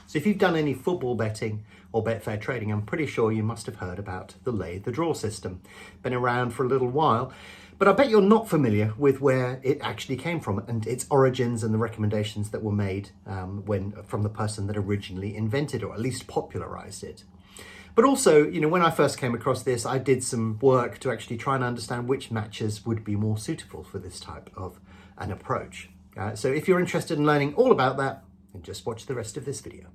So if you've done any football betting or Betfair trading, I'm pretty sure you must have heard about the lay the draw system. Been around for a little while, but I bet you're not familiar with where it actually came from and its origins and the recommendations that were made from the person that originally invented or at least popularized it. But also, when I first came across this, I did some work to actually try and understand which matches would be more suitable for this type of an approach. So if you're interested in learning all about that, then just watch the rest of this video.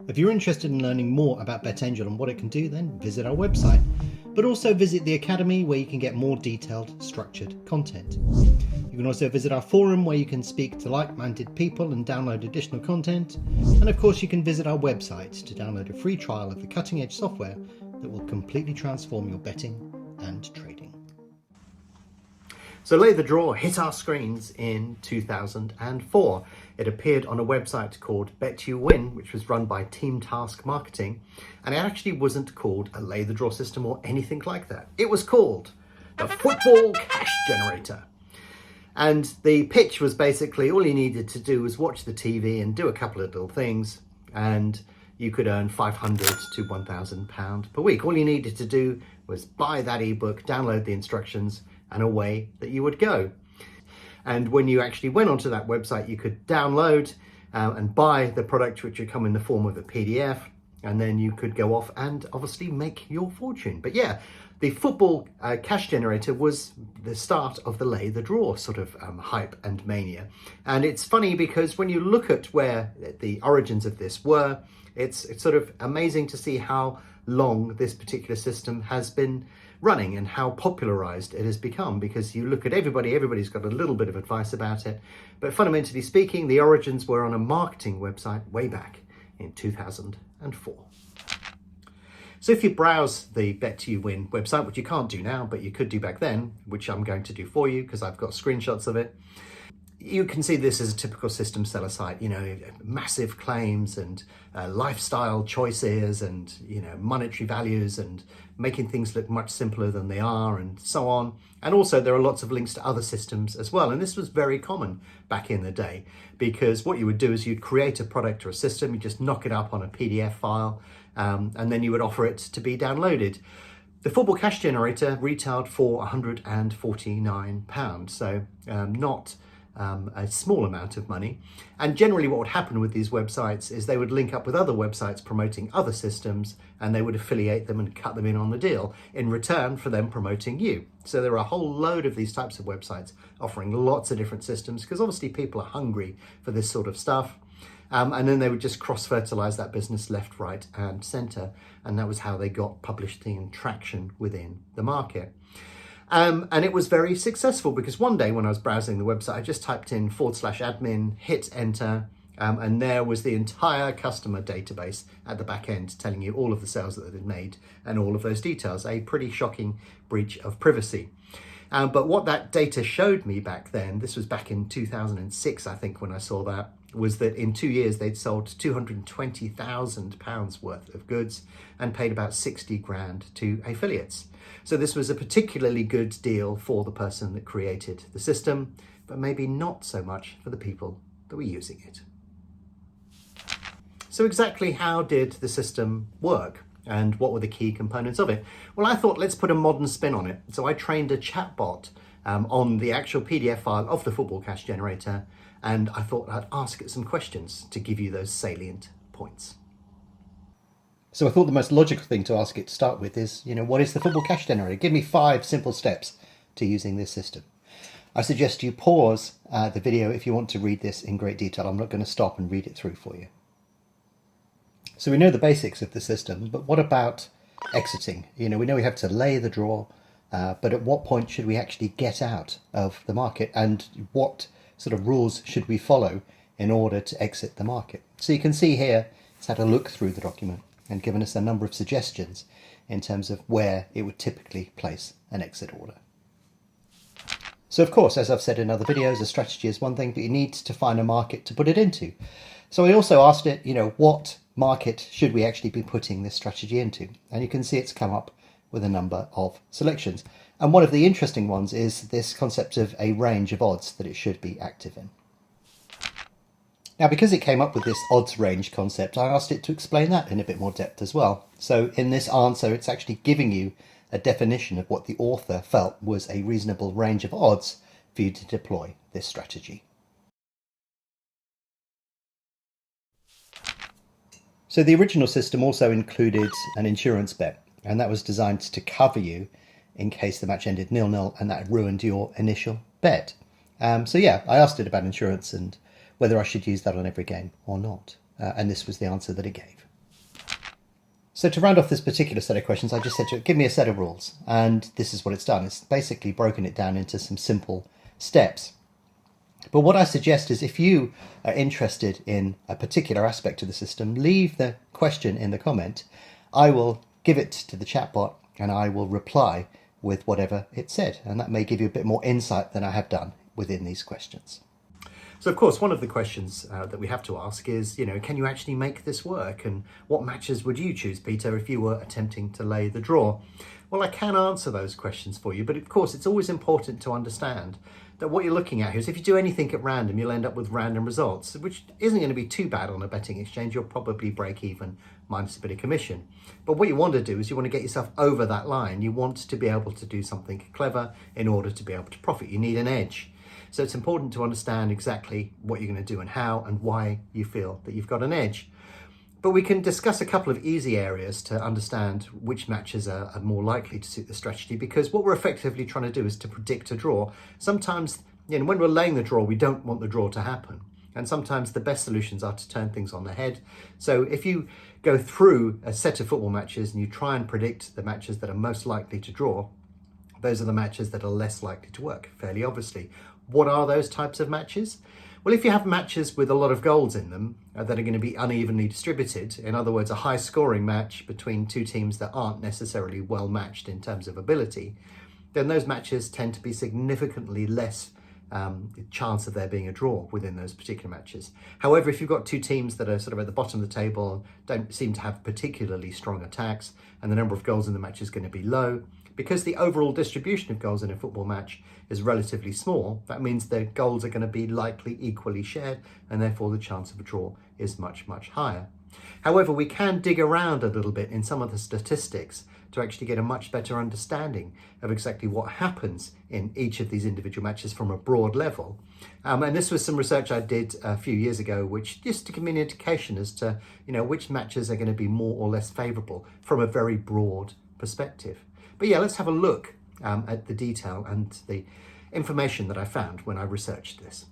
If you're interested in learning more about Betangel and what it can do, then visit our website, but also visit the Academy where you can get more detailed, structured content. You can also visit our forum where you can speak to like-minded people and download additional content. And of course, you can visit our website to download a free trial of the cutting-edge software that will completely transform your betting and trading. So Lay the Draw hit our screens in 2004. It appeared on a website called Bet You Win, which was run by Team Task Marketing, and it actually wasn't called a Lay the Draw system or anything like that. It was called the Football Cash Generator. And the pitch was basically all you needed to do was watch the TV and do a couple of little things, and you could earn £500 to £1,000 per week. All you needed to do was buy that ebook, download the instructions, and away that you would go. And when you actually went onto that website, you could download and buy the product, which would come in the form of a PDF, and then you could go off and obviously make your fortune. But yeah, the Football Cash Generator was the start of the Lay the Draw sort of hype and mania. And it's funny because when you look at where the origins of this were, it's sort of amazing to see how long this particular system has been running and how popularized it has become, because you look at everybody's got a little bit of advice about it. But fundamentally speaking, the origins were on a marketing website way back in 2004. So if you browse the Bet You Win website, which you can't do now, but you could do back then, which I'm going to do for you because I've got screenshots of it, you can see this as a typical system seller site, massive claims and lifestyle choices and, monetary values and making things look much simpler than they are and so on. And also there are lots of links to other systems as well. And this was very common back in the day, because what you would do is you'd create a product or a system, you just knock it up on a PDF file, and then you would offer it to be downloaded. The Football Cash Generator retailed for £149, so not a small amount of money. And generally what would happen with these websites is they would link up with other websites promoting other systems, and they would affiliate them and cut them in on the deal in return for them promoting you. So there are a whole load of these types of websites offering lots of different systems, because obviously people are hungry for this sort of stuff. And then they would just cross-fertilize that business left, right, and center. And that was how they got publicity and traction within the market. And it was very successful, because one day when I was browsing the website, I just typed in /admin, hit enter, and there was the entire customer database at the back end telling you all of the sales that they'd made and all of those details. A pretty shocking breach of privacy. But what that data showed me back then, this was back in 2006, I think, when I saw that, was that in 2 years they'd sold £220,000 worth of goods and paid about 60 grand to affiliates. So this was a particularly good deal for the person that created the system, but maybe not so much for the people that were using it. So exactly how did the system work? And what were the key components of it? Well, I thought, let's put a modern spin on it. So I trained a chatbot on the actual PDF file of the Football Cash Generator, and I thought I'd ask it some questions to give you those salient points. So I thought the most logical thing to ask it to start with is, what is the Football Cash Generator? Give me 5 simple steps to using this system. I suggest you pause the video if you want to read this in great detail. I'm not going to stop and read it through for you. So we know the basics of the system, but what about exiting? We know we have to lay the draw, but at what point should we actually get out of the market, and what sort of rules should we follow in order to exit the market? So you can see here, it's had a look through the document and given us a number of suggestions in terms of where it would typically place an exit order. So of course, as I've said in other videos, a strategy is one thing, but you need to find a market to put it into. So I also asked it, what market should we actually be putting this strategy into? And you can see it's come up with a number of selections. And one of the interesting ones is this concept of a range of odds that it should be active in. Now, because it came up with this odds range concept, I asked it to explain that in a bit more depth as well. So in this answer, it's actually giving you a definition of what the author felt was a reasonable range of odds for you to deploy this strategy. So the original system also included an insurance bet, and that was designed to cover you in case the match ended 0-0 and that ruined your initial bet. So yeah, I asked it about insurance and whether I should use that on every game or not. And this was the answer that it gave. So to round off this particular set of questions, I just said to it, give me a set of rules. And this is what it's done. It's basically broken it down into some simple steps. But what I suggest is if you are interested in a particular aspect of the system, leave the question in the comment. I will give it to the chatbot and I will reply with whatever it said. And that may give you a bit more insight than I have done within these questions. So, of course, one of the questions that we have to ask is, can you actually make this work? And what matches would you choose, Peter, if you were attempting to lay the draw? Well, I can answer those questions for you, but of course, it's always important to understand that what you're looking at here is if you do anything at random, you'll end up with random results, which isn't going to be too bad on a betting exchange. You'll probably break even minus a bit of commission. But what you want to do is you want to get yourself over that line. You want to be able to do something clever in order to be able to profit. You need an edge. So it's important to understand exactly what you're going to do and how and why you feel that you've got an edge. But we can discuss a couple of easy areas to understand which matches are more likely to suit the strategy, because what we're effectively trying to do is to predict a draw. Sometimes, when we're laying the draw, we don't want the draw to happen. And sometimes the best solutions are to turn things on their head. So if you go through a set of football matches and you try and predict the matches that are most likely to draw, those are the matches that are less likely to work, fairly obviously. What are those types of matches? Well, if you have matches with a lot of goals in them that are going to be unevenly distributed, in other words, a high scoring match between two teams that aren't necessarily well matched in terms of ability, then those matches tend to be significantly less chance of there being a draw within those particular matches. However, if you've got two teams that are sort of at the bottom of the table, don't seem to have particularly strong attacks, and the number of goals in the match is going to be low, because the overall distribution of goals in a football match is relatively small, that means the goals are going to be likely equally shared, and therefore the chance of a draw is much, much higher. However, we can dig around a little bit in some of the statistics to actually get a much better understanding of exactly what happens in each of these individual matches from a broad level. And this was some research I did a few years ago, which just to give me an indication as to, which matches are going to be more or less favourable from a very broad perspective. But yeah, let's have a look at the detail and the information that I found when I researched this.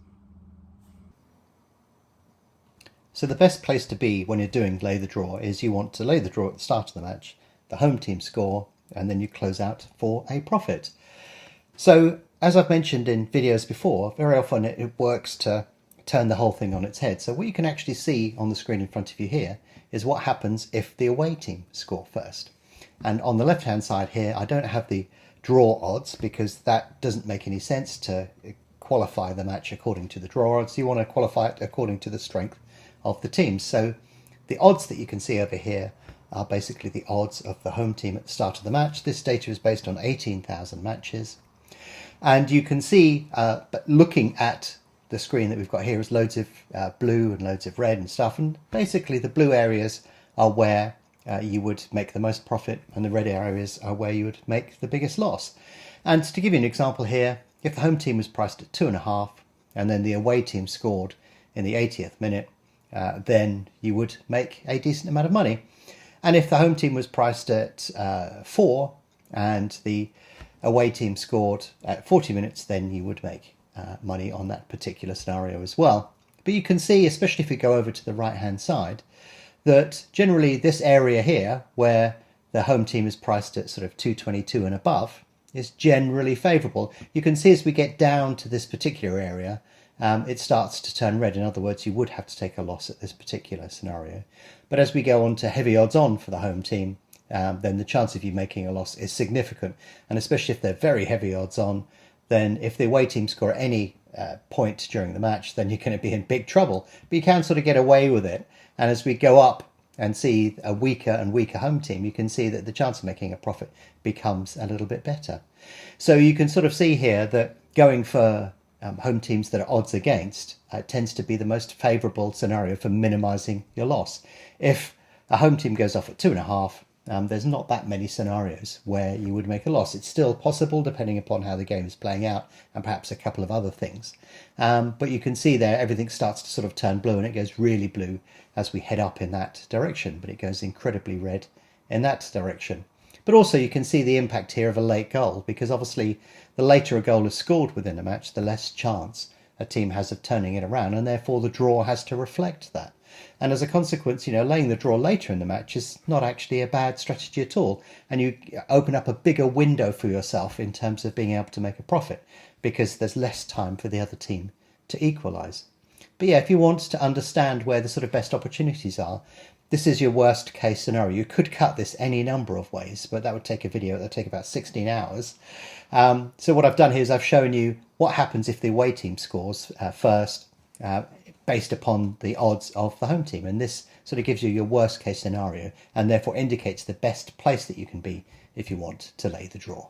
So the best place to be when you're doing lay the draw is you want to lay the draw at the start of the match, the home team score, and then you close out for a profit. So as I've mentioned in videos before, very often it works to turn the whole thing on its head. So what you can actually see on the screen in front of you here is what happens if the away team score first. And on the left hand side here, I don't have the draw odds because that doesn't make any sense to qualify the match according to the draw odds. You want to qualify it according to the strength of the teams. So the odds that you can see over here are basically the odds of the home team at the start of the match. This data is based on 18,000 matches. And you can see, but looking at the screen that we've got here is loads of blue and loads of red and stuff. And basically the blue areas are where you would make the most profit, and the red areas are where you would make the biggest loss. And to give you an example here, if the home team was priced at 2.5 and then the away team scored in the 80th minute, then you would make a decent amount of money. And if the home team was priced at 4 and the away team scored at 40 minutes, then you would make money on that particular scenario as well. But you can see, especially if you go over to the right hand side, that generally this area here, where the home team is priced at sort of 222 and above, is generally favourable. You can see as we get down to this particular area, it starts to turn red. In other words, you would have to take a loss at this particular scenario. But as we go on to heavy odds on for the home team, then the chance of you making a loss is significant. And especially if they're very heavy odds on, then if the away team score at any point during the match, then you're going to be in big trouble. But you can sort of get away with it. And as we go up and see a weaker and weaker home team, you can see that the chance of making a profit becomes a little bit better. So you can sort of see here that going for home teams that are odds against tends to be the most favourable scenario for minimising your loss. If a home team goes off at 2.5, there's not that many scenarios where you would make a loss. It's still possible depending upon how the game is playing out and perhaps a couple of other things. But you can see there everything starts to sort of turn blue, and it goes really blue as we head up in that direction, but it goes incredibly red in that direction. But also you can see the impact here of a late goal, because obviously the later a goal is scored within a match, the less chance a team has of turning it around, and therefore the draw has to reflect that. And as a consequence, laying the draw later in the match is not actually a bad strategy at all. And you open up a bigger window for yourself in terms of being able to make a profit, because there's less time for the other team to equalise. But yeah, if you want to understand where the sort of best opportunities are, this is your worst case scenario. You could cut this any number of ways, but that would take a video that would take about 16 hours. So what I've done here is I've shown you what happens if the away team scores first, based upon the odds of the home team. And this sort of gives you your worst case scenario, and therefore indicates the best place that you can be if you want to lay the draw.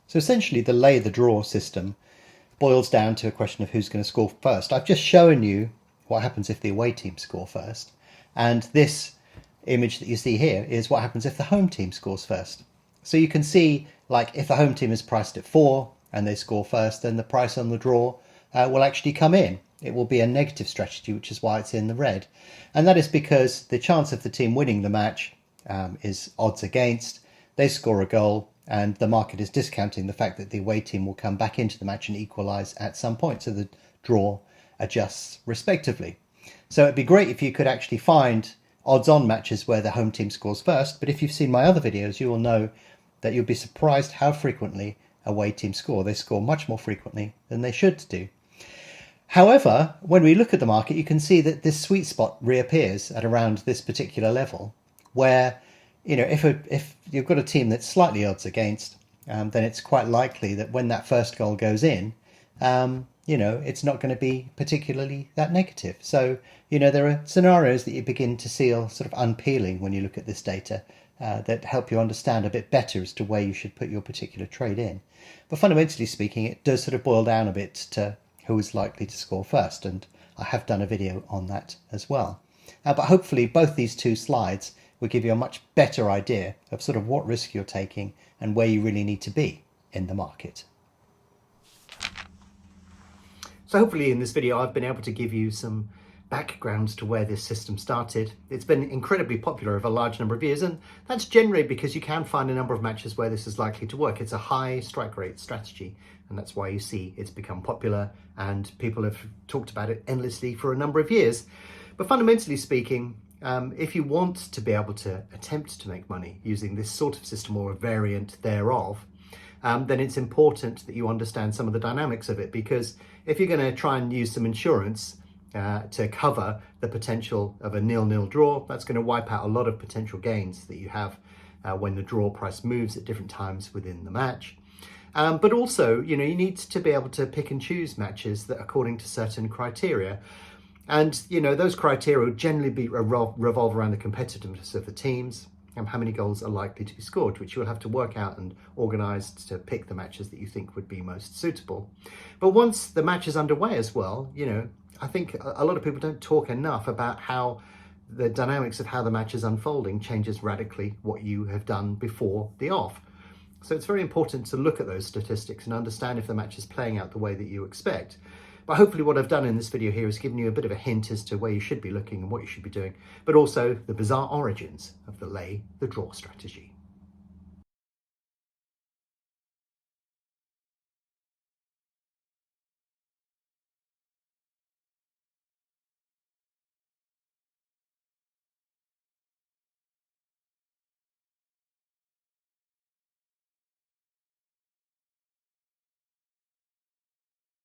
So essentially the lay the draw system boils down to a question of who's going to score first. I've just shown you what happens if the away team score first, and this image that you see here is what happens if the home team scores first. So you can see, like, if the home team is priced at 4 and they score first, then the price on the draw will actually come in. It will be a negative strategy, which is why it's in the red. And that is because the chance of the team winning the match is odds against. They score a goal, and the market is discounting the fact that the away team will come back into the match and equalise at some point, so the draw adjusts respectively. So it'd be great if you could actually find odds-on matches where the home team scores first, but if you've seen my other videos, you will know that you'll be surprised how frequently away teams score. They score much more frequently than they should do. However, when we look at the market, you can see that this sweet spot reappears at around this particular level, where if you've got a team that's slightly odds against, then it's quite likely that when that first goal goes in, it's not going to be particularly that negative. So, there are scenarios that you begin to see are sort of unpeeling when you look at this data that help you understand a bit better as to where you should put your particular trade in. But fundamentally speaking, it does sort of boil down a bit to who is likely to score first, and I have done a video on that as well. But hopefully both these two slides will give you a much better idea of sort of what risk you're taking and where you really need to be in the market. So hopefully in this video I've been able to give you some backgrounds to where this system started. It's been incredibly popular over a large number of years, and that's generally because you can find a number of matches where this is likely to work. It's a high strike rate strategy, and that's why you see it's become popular and people have talked about it endlessly for a number of years. But fundamentally speaking, if you want to be able to attempt to make money using this sort of system or a variant thereof, then it's important that you understand some of the dynamics of it, because if you're going to try and use some insurance to cover the potential of a 0-0 draw, that's going to wipe out a lot of potential gains that you have when the draw price moves at different times within the match. But also, you need to be able to pick and choose matches that according to certain criteria. And, those criteria will generally revolve around the competitiveness of the teams and how many goals are likely to be scored, which you'll have to work out and organise to pick the matches that you think would be most suitable. But once the match is underway as well, I think a lot of people don't talk enough about how the dynamics of how the match is unfolding changes radically what you have done before the off. So it's very important to look at those statistics and understand if the match is playing out the way that you expect. But hopefully what I've done in this video here is given you a bit of a hint as to where you should be looking and what you should be doing, but also the bizarre origins of the lay the draw strategy.